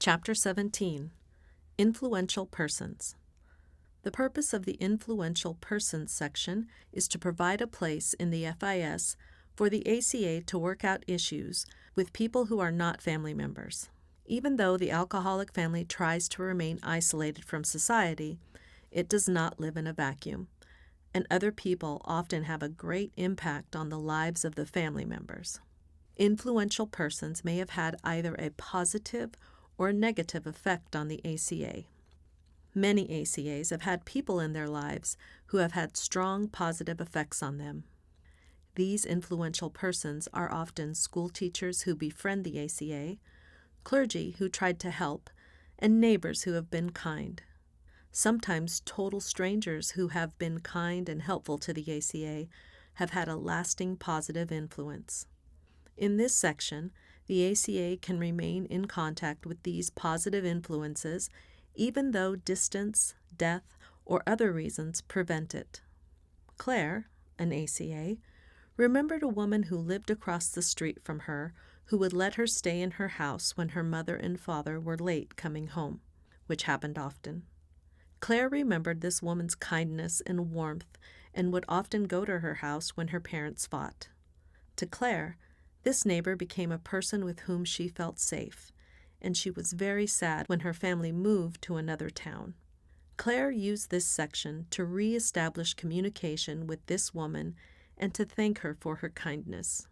Chapter 17, Influential Persons. The purpose of the Influential Persons section is to provide a place in the FIS for the ACA to work out issues with people who are not family members. Even though the alcoholic family tries to remain isolated from society, it does not live in a vacuum, and other people often have a great impact on the lives of the family members. Influential persons may have had either a positive or a negative effect on the ACA. Many ACAs have had people in their lives who have had strong positive effects on them. These influential persons are often school teachers who befriend the ACA, clergy who tried to help, and neighbors who have been kind. Sometimes total strangers who have been kind and helpful to the ACA have had a lasting positive influence. In this section, the ACA can remain in contact with these positive influences even though distance, death, or other reasons prevent it. Claire, an ACA, remembered a woman who lived across the street from her who would let her stay in her house when her mother and father were late coming home, which happened often. Claire remembered this woman's kindness and warmth and would often go to her house when her parents fought. To Claire, this neighbor became a person with whom she felt safe, and she was very sad when her family moved to another town. Claire used this section to re-establish communication with this woman and to thank her for her kindness.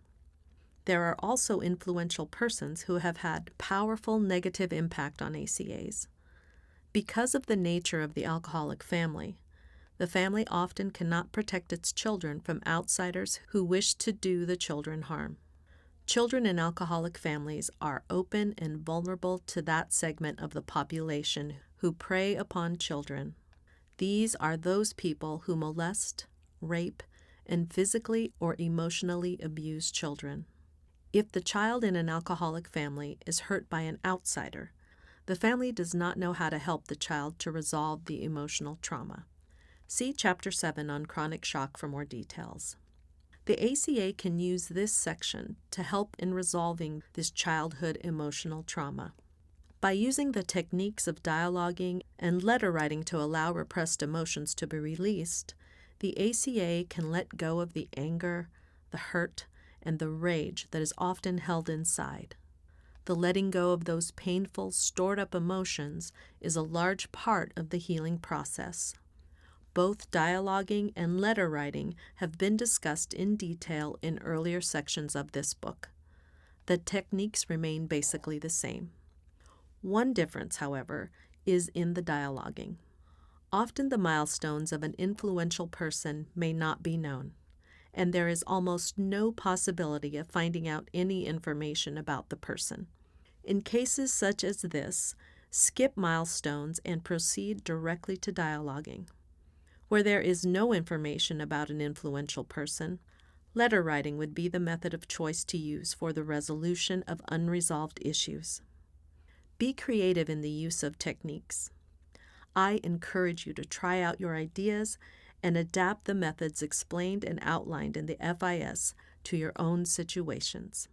There are also influential persons who have had powerful negative impact on ACAs. Because of the nature of the alcoholic family, the family often cannot protect its children from outsiders who wish to do the children harm. Children in alcoholic families are open and vulnerable to that segment of the population who prey upon children. These are those people who molest, rape, and physically or emotionally abuse children. If the child in an alcoholic family is hurt by an outsider, the family does not know how to help the child to resolve the emotional trauma. See Chapter 7 on chronic shock for more details. The ACA can use this section to help in resolving this childhood emotional trauma. By using the techniques of dialoguing and letter writing to allow repressed emotions to be released, the ACA can let go of the anger, the hurt, and the rage that is often held inside. The letting go of those painful, stored-up emotions is a large part of the healing process. Both dialoguing and letter writing have been discussed in detail in earlier sections of this book. The techniques remain basically the same. One difference, however, is in the dialoguing. Often the milestones of an influential person may not be known, and there is almost no possibility of finding out any information about the person. In cases such as this, skip milestones and proceed directly to dialoguing. Where there is no information about an influential person, letter writing would be the method of choice to use for the resolution of unresolved issues. Be creative in the use of techniques. I encourage you to try out your ideas and adapt the methods explained and outlined in the FIS to your own situations.